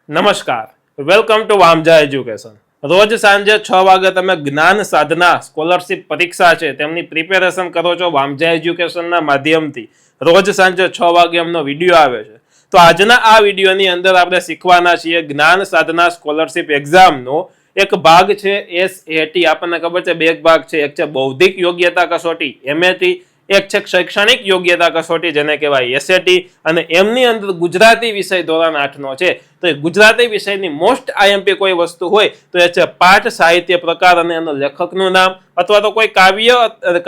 નમસ્કાર, welcome to Vamja education. રોજ સાંજે 6 વાગે તમે જ્ઞાન સાધના સ્કોલરશિપ પરીક્ષા છે તેમની પ્રિપેરેશન કરો છો વામજા એજ્યુકેશનના માધ્યમથી. રોજ સાંજે 6 વાગે એમનો વિડીયો આવે છે. તો આજના આ વિડીયોની અંદર આપણે શીખવાના છીએ જ્ઞાન સાધના સ્કોલરશિપ એક્ઝામનો એક ભાગ છે SAT. આપણને ખબર છે બે ભાગ છે, એક છે બૌદ્ધિક યોગ્યતા કસોટી MAT, એક છે શૈક્ષણિક યોગ્યતા કસોટી જેને કહેવાય SAT, અને એમની અંદર ગુજરાતી વિષય ધોરણ 8 નો છે. તો એ ગુજરાતી વિષયની મોસ્ટ IMP કોઈ વસ્તુ હોય તો એ છે પાઠ, સાહિત્ય પ્રકાર અને એનો લેખકનું નામ, અથવા તો કોઈ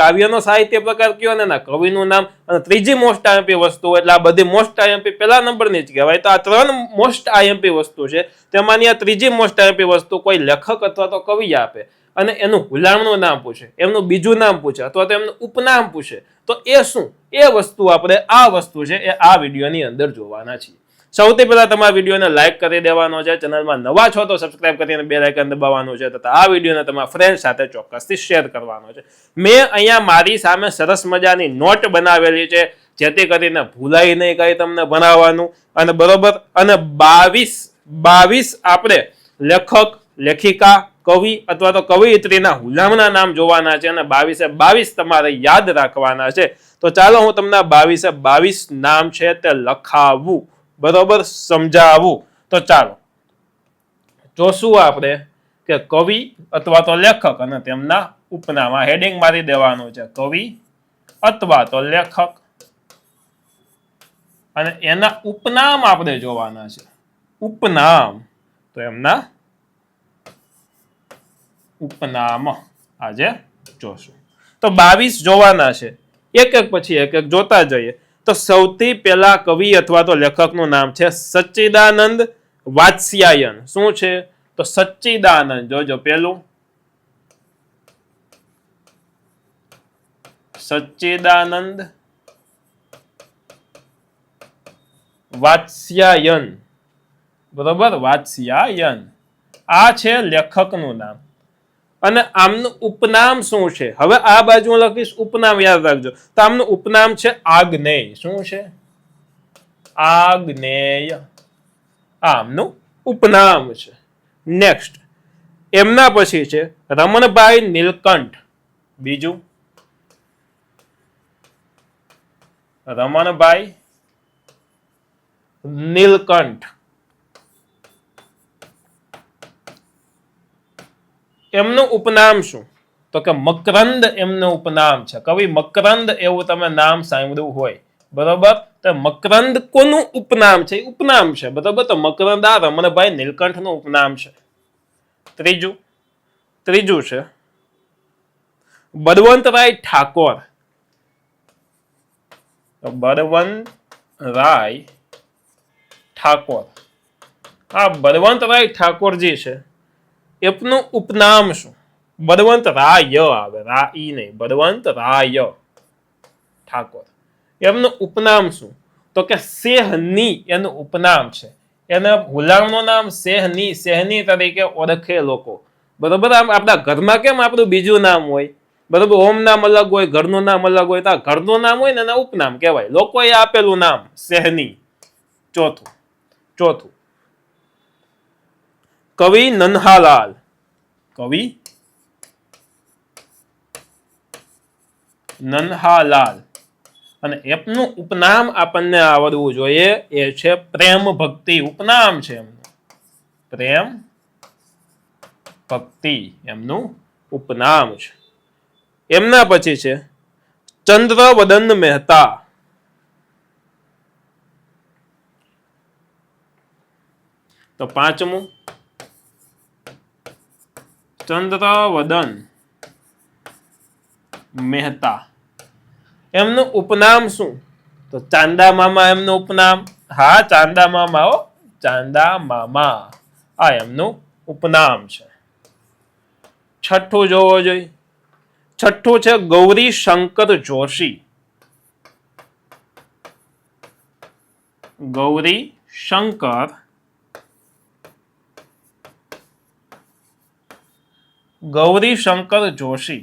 કાવ્યનો સાહિત્ય પ્રકાર કયો અને એના કવિનું નામ, અને ત્રીજી મોસ્ટ IMP વસ્તુ, એટલે આ બધી મોસ્ટ IMP પહેલા નંબરની જ કહેવાય. તો આ 3 મોસ્ટ IMP વસ્તુ છે, તેમાંની આ ત્રીજી મોસ્ટ IMP વસ્તુ કોઈ લેખક અથવા તો કવિ આપે અને એનું હુલામણું નામ પૂછે, એમનું બીજું નામ પૂછે અથવા તો એમનું ઉપનામ પૂછે, તો એ શું, એ વસ્તુ આપણે આ વસ્તુ છે એ આ વિડીયોની અંદર જોવાના છીએ. સૌથી પહેલા તમારા વિડીયોને લાઈક કરી દેવાનો છે, ચેનલમાં નવા છો તો સબસ્ક્રાઇબ કરીને બેલ આઇકન દબાવવાનું છે, તથા આ વિડીયોને તમારા ફ્રેન્ડ સાથે ચોક્કસથી શેર કરવાનો છે. મેં અહીંયા મારી સામે સરસ મજાની નોટ બનાવેલી છે, જેથી કરીને ભૂલાઈ નહીં કઈ તમને બનાવવાનું. અને બરોબર, અને 22 આપણે લેખક, લેખિકા, કવિ અથવા તો કવિયત્રીના હુલામણા નામ જોવાના છે, અને 22 તમારે યાદ રાખવાના છે. તો ચાલો હું તમને 22 નામ છે તે લખાવું, બરોબર, સમજાવું. તો ચાલો જોશું આપણે કે કવિ અથવા તો લેખક અને તેમના ઉપનામ. હેડિંગ મારી દેવાનું છે, કવિ અથવા તો લેખક અને એના ઉપનામ આપણે જોવાના છે. ઉપનામ, તો એમના ઉપનામ આજે જોશું. તો 22 જોવાના છે, એક એક પછી એક એક જોતા જઈએ. તો સૌથી પહેલા કવિ અથવા તો લેખકનું નામ છે સચ્ચિદાનંદ વાત્સ્યાયન. શું છે? તો સચ્ચિદાનંદ. જોજો પેલું સચ્ચિદાનંદ વાત્સ્યાયન, બરોબર, વાત્સ્યાયન. આ છે લેખકનું નામ. અને આમનું ઉપનામ શું છે? હવે આ બાજુ હું લખીશ ઉપનામ, યાદ રાખજો. તો આમનું ઉપનામ છે આગ્નેય. શું છે? આગ્નેય. આમનું ઉપનામ છે. નેક્સ્ટ, એમના પછી છે રમણભાઈ નીલકંઠ. બીજું રમણભાઈ નીલકંઠ. એમનું ઉપનામ શું? તો કે મકરંદ એમનું ઉપનામ છે. કવિ મકરંદ એવું તમે નામ સાંભળ્યું હોય, બરોબર. તો મકરંદ કોનું ઉપનામ છે? ઉપનામ છે, બરોબર. તો મકરંદ આ રમણભાઈ નીલકંઠનું ઉપનામ છે. ત્રીજું છે બળવંતરાય ઠાકોર. બળવંતરાય ઠાકોર. આ બળવંતરાય ઠાકોરજી છે, એમનું ઉપનામ શું? બળવંતરાય આવે, રાઈ નહીં, બળવંતરાય ઠાકોર. એમનું ઉપનામ શું? તો કે સેહની એનું ઉપનામ છે. એના હુલામણું નામ સેહની, સેહની તરીકે ઓળખે લોકો, બરોબર. આમ આપણા ઘરમાં કેમ આપણું બીજું નામ હોય, બરોબર, હોમ નામ અલગ હોય, ઘરનું નામ અલગ હોય, તો ઘરનું નામ હોય ને એના ઉપનામ કહેવાય. લોકોએ આપેલું નામ સેહની. ચોથું કવિ નન્હાલાલ. કવિ નન્હાલાલ. અને એમનું ઉપનામ આપણને આવડવું જોઈએ, એ છે પ્રેમ ભક્તિ. ઉપનામ છે એમનું પ્રેમ ભક્તિ, એમનું ઉપનામ છે. એમના પછી છે ચંદ્રવદન મહેતા. તો પાંચમું ચંદ્રવદન મહેતા. એમનું ઉપનામ શું? તો ચાંદા મામા એમનું ઉપનામ. હા, ચાંદા મામા, હો, ચાંદા મામા, આ એમનું ઉપનામ છે. છઠ્ઠું જોવો જોઈએ. છઠ્ઠું છે ગૌરી શંકર જોશી. ગૌરી શંકર જોશી.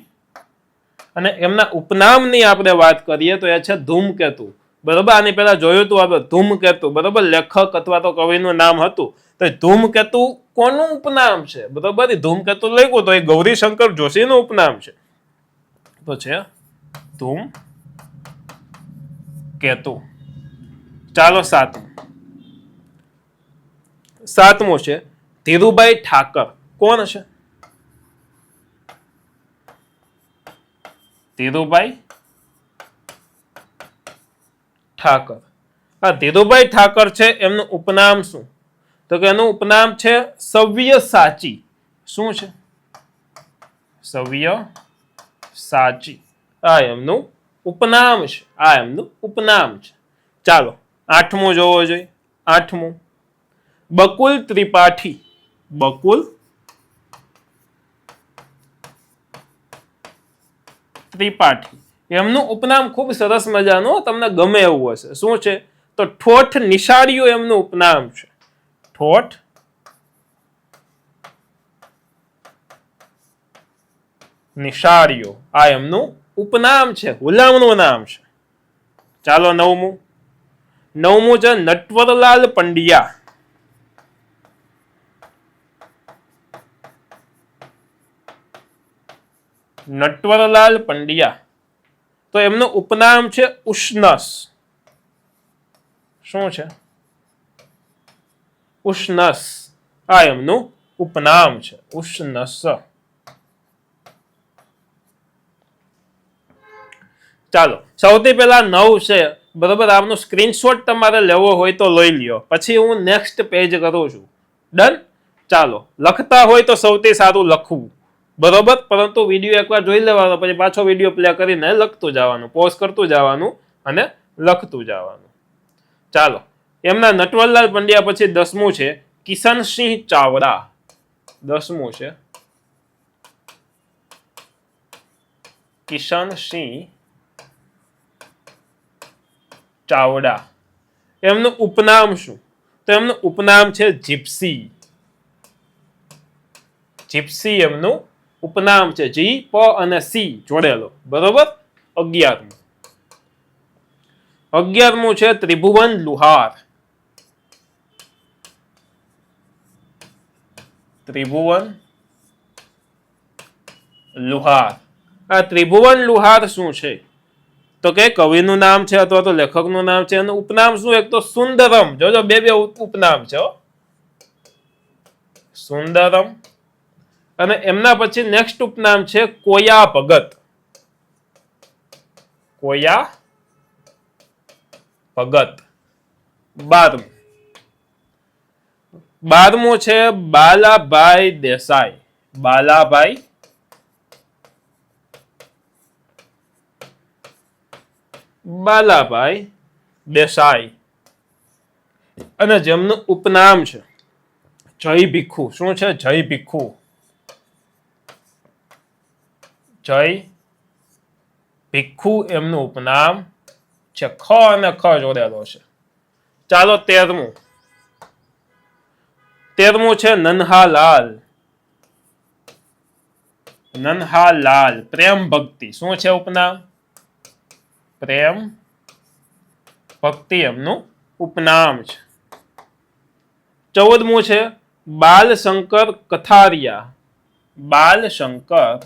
અને એમના ઉપનામની આપણે વાત કરીએ તો એ છે ધૂમકેતુ. બરોબર. આની પહેલા જોયું હતું આપણે ધૂમકેતુ, બરોબર, લેખક અથવા તો કવિનું નામ હતું. તો ધૂમકેતુ કોનું ઉપનામ છે? બરોબર, ધૂમકેતુ લખ્યું તો એ ગૌરીશંકર જોશીનું ઉપનામ છે. તો છે ધૂમકેતુ. ચાલો સાતમું છે ધીરુભાઈ ઠાકર. કોણ છે? ધીરુભાઈ ઠાકર. આ ધીરુભાઈ ઠાકર છે, એમનું ઉપનામ શું? તો કે એનું ઉપનામ છે સવ્યસાચી. શું છે? સવ્યસાચી. આ એમનું ઉપનામ છે. ચાલો 8મું જોવો જોઈએ. 8મું બકુલ ત્રિપાઠી. બકુલ ત્રિપાઠી. એમનું ઉપનામ ખૂબ સરસ મજાનું, તમને ગમે એવું હશે. શું છે? તો ઠોઠ નિશાળીઓ એમનું ઉપનામ છે. ઠોઠ નિશાળીઓ આ એમનું ઉપનામ છે, હુલામણું નામ છે. ચાલો 9મું છે નટવરલાલ પંડ્યા. નટવરલાલ પંડ્યા. તો એમનું ઉપનામ છે ઉષ્ણસ. શું છે? ઉષ્ણસ. આ એમનું ઉપનામ છે, ઉષ્ણસ. ચાલો સૌથી પહેલા 9 છે, બરોબર. આમનો સ્ક્રીનશોટ તમારે લેવો હોય તો લઈ લ્યો, પછી હું નેક્સ્ટ પેજ કરું છું. ડન. ચાલો લખતા હોય તો સૌથી સારું લખવું, બરોબર. પરંતુ વિડીયો એકવાર જોઈ લેવાનો, પછી પાછો વિડીયો પ્લે કરીને લખતું જવાનું, પોઝ કરતું જવાનું અને લખતું જવાનું. ચાલો એમના નટવરલાલ પંડ્યા પછી 10મું છે કિશનસિંહ ચાવડા. 10મું છે કિશનસિંહ ચાવડા. એમનું ઉપનામ શું? તો એમનું ઉપનામ છે જીપ્સી. જીપ્સી એમનું ઉપનામ છે. જી પ અને સી જોડેલો, બરોબર. 11મું છે ત્રિભુવન લુહાર. ત્રિભુવન લુહાર. આ ત્રિભુવન લુહાર શું છે? તો કે કવિનું નામ છે અથવા તો લેખકનું નામ છે. એનું ઉપનામ શું? એક તો સુંદરમ. જોજો બે ઉપનામ છે. સુંદરમ. અને એમના પછી નેક્સ્ટ ઉપનામ છે કોયા ભગત. કોયા ભગત. 12મું છે બાલાભાઈ દેસાઈ. બાલાભાઈ દેસાઈ. અને જેમનું ઉપનામ છે જય ભીખુ. શું છે? જય ભીખુ. જય ભીખુ એમનું ઉપનામ છે. ખ અને ખ જોડેલો છે. ચાલો 13મું છે નન્હાલાલ. નન્હાલાલ. પ્રેમ ભક્તિ. શું છે ઉપનામ? પ્રેમ ભક્તિ એમનું ઉપનામ છે. 14મું છે બાલશંકર કથારિયા. બાલશંકર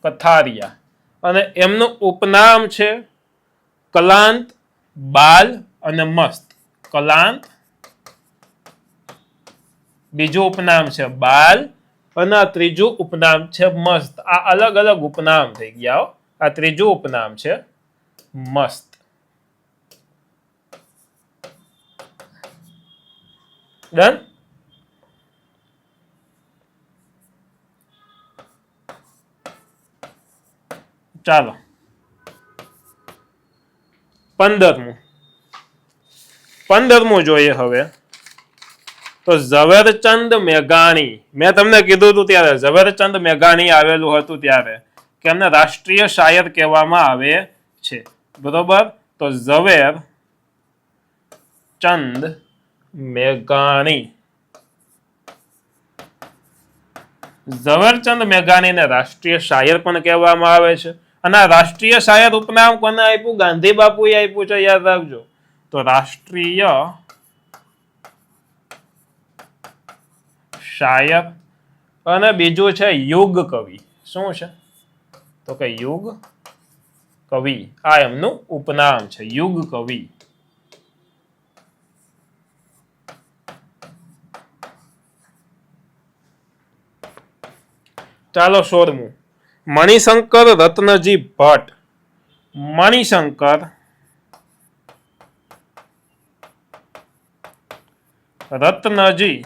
કથારિયા. અને એમનું ઉપનામ છે કલાંત, બાલ અને મસ્ત. કલાંત, બીજું ઉપનામ છે બાલ અને ત્રીજું ઉપનામ છે મસ્ત. આ અલગ અલગ ઉપનામ થઈ ગયા. આ ત્રીજું ઉપનામ છે મસ્ત. ડન. ચાલો 15મું જોઈએ હવે. તો ઝવેરચંદ મેઘાણી. મેં તમને કીધું હતું ત્યારે, ઝવેરચંદ મેઘાણી આવેલું હતું ત્યારે, કે એમને રાષ્ટ્રીય શાયર કહેવામાં આવે છે, બરોબર. તો ઝવેરચંદ મેઘાણી. ઝવેરચંદ મેઘાણીને રાષ્ટ્રીય શાયર પણ કહેવામાં આવે છે. અને આ રાષ્ટ્રીય શાયર ઉપનામ કોને આપ્યું? ગાંધી બાપુએ આપ્યું છે, યાદ રાખજો. તો રાષ્ટ્રીય શાયર. અને બીજું છે યુગ કવિ. શું છે? તો કે યુગ કવિ. આ એમનું ઉપનામ છે, યુગ કવિ. ચાલો 16મું, મણિશંકર રત્નજી ભટ્ટ. મણિશંકર રત્નજી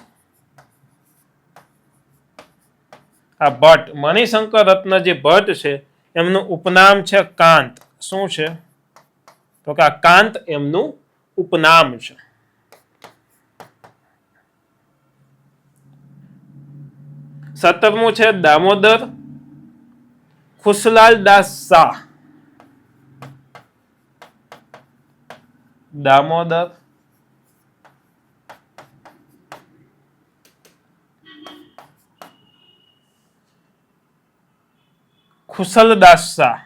આ ભટ્ટ, મણિશંકર રત્નજી ભટ્ટ છે, એમનું ઉપનામ છે કાંત. શું છે? તો કે આ કાંત એમનું ઉપનામ છે. સત્તરમું છે દામોદર ખુશલાલ દાસ શાહ. દામોદર ખુશલદાસ શાહ.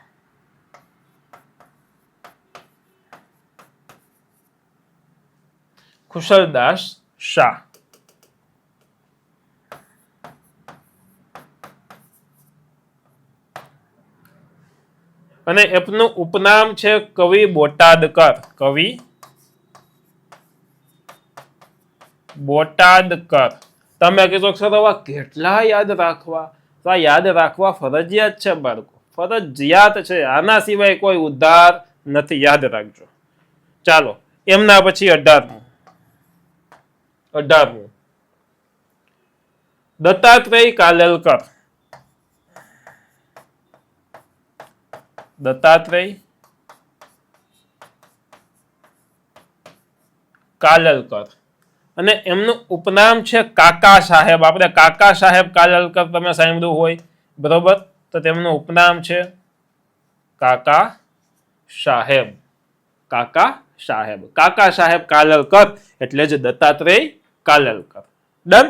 ખુશલદાસ શાહ. અને એમનું ઉપનામ છે કવિ બોટાદકર. કવિ બોટાદકર. તમે કીધો સર કેટલા યાદ રાખવા? તો આ યાદ રાખવા ફરજિયાત છે બાળકો, ફરજિયાત છે. આના સિવાય કોઈ ઉદ્ધાર નથી, યાદ રાખજો. ચાલો, એમના પછી 18મું. દત્તાત્રેય કાલેલકર. દત્તાત્રેય કાલેલકર. અને એમનું ઉપનામ છે કાકા સાહેબ. આપણે કાકા સાહેબ કાલેલકર તમે સાંભળ્યું હોય, બરોબર? તો તેમનું ઉપનામ છે કાકા સાહેબ. કાકા સાહેબ. કાકા સાહેબ કાલેલકર એટલે જ દત્તાત્રેય કાલેલકર. ડન.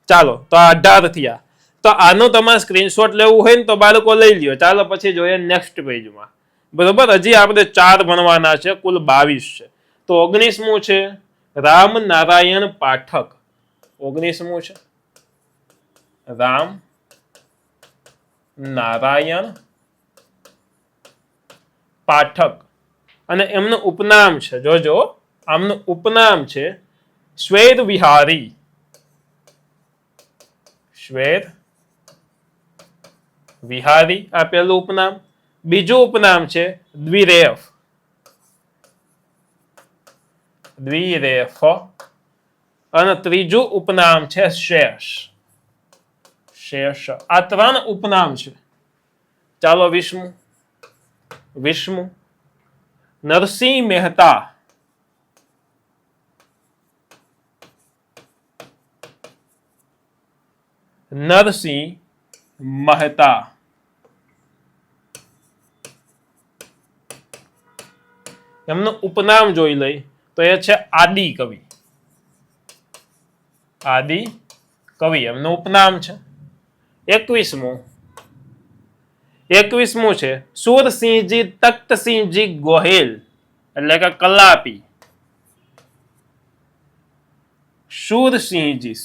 ચાલો, તો આ 18 થયા. તો આનો તમારે સ્ક્રીનશોટ લેવું હોય ને તો બાળકો લઈ લ્યો. ચાલો પછી જોઈએ નેક્સ્ટ પેજમાં. બરોબર, હજી આપણે 4 ભણવાના છે, કુલ 22 છે. તો 19મું છે રામ નારાયણ પાઠક. 19મું છે રામ નારાયણ પાઠક. અને એમનું ઉપનામ છે, જોજો, આમનું ઉપનામ છે શ્વેત વિહારી. શ્વેત વિહારી, આ પહેલું ઉપનામ. બીજું ઉપનામ છે દ્વિરેફ. દ્વિરેફ. અને ત્રીજું ઉપનામ છે શેષ. શેષ. આ 3 ઉપનામ છે. ચાલો 20મું નરસિંહ મહેતા. નરસિંહ મહેતા. એમનું ઉપનામ જોઈ લઈ તો એ છે આદિ કવિ. આદિ કવિ એમનું ઉપનામ છે. 21મું છે સુરસિંહજી તખ્તસિંહજી ગોહિલ, એટલે કે કલાપી. સુરસિંહજી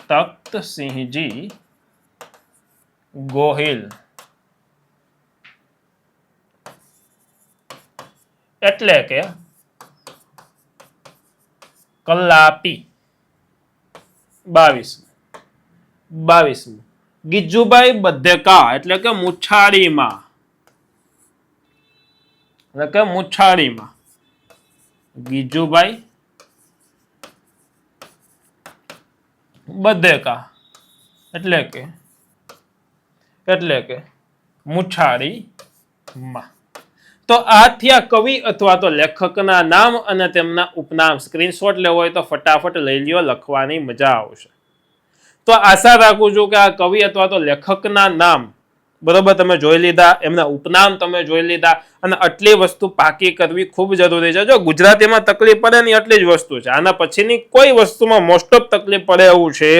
તખ્તસિંહજી ગોહિલ, એટલે કે કલાપી. 22મું ગીજુભાઈ બધેકા, એટલે કે મુછાળીમાં. ગીજુભાઈ બધેકા એટલે કે મુછાળીમાં. તો આ થયા કવિ અથવા તો લેખકના નામ અને તેમના ઉપનામ. સ્ક્રીનશોટ લેવો હોય તો ફટાફટ લઈ લ્યો, લખવાની મજા આવશે. તો આશા રાખું છું કે આ કવિ અથવા તો લેખકના નામ બરોબર તમે જોઈ લીધા, એમના ઉપનામ તમે જોઈ લીધા, અને આટલી વસ્તુ પાકી કરવી ખૂબ જરૂરી છે. જો ગુજરાતીમાં તકલીફ પડે ને એટલી જ વસ્તુ છે, આના પછીની કોઈ વસ્તુમાં મોસ્ટ ઓફ તકલીફ પડે એવું છે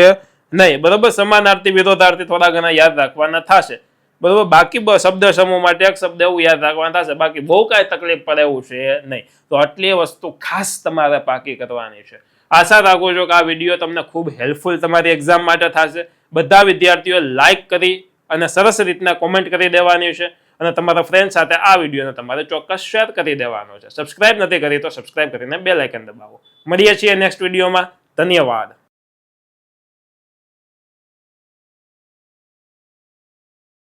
નહીં. બરોબર, સમાનાર્થી વિરોધાર્થી થોડા ઘણા યાદ રાખવાના થશે. બરોબર, બાકી શબ્દ સમૂહ માટે એક શબ્દ એવું યાદ રાખવાના થશે, બાકી બહુ કાંઈ તકલીફ પડે એવું છે નહીં. તો આટલી વસ્તુ ખાસ તમારે પાકી કરવાની છે. આશા રાખું છું કે આ વિડીયો તમને ખૂબ હેલ્પફુલ તમારી એક્ઝામ માટે થશે. બધા વિદ્યાર્થીઓ લાઈક કરી અને સરસ રીતના કોમેન્ટ કરી દેવાની છે, અને તમારા ફ્રેન્ડ સાથે આ વિડીયોને તમારે ચોક્કસ શેર કરી દેવાનો છે. સબસ્ક્રાઇબ નથી કરી તો સબસ્ક્રાઇબ કરીને બેલ આઇકન દબાવો. મળીએ છીએ નેક્સ્ટ વિડીયોમાં. ધન્યવાદ.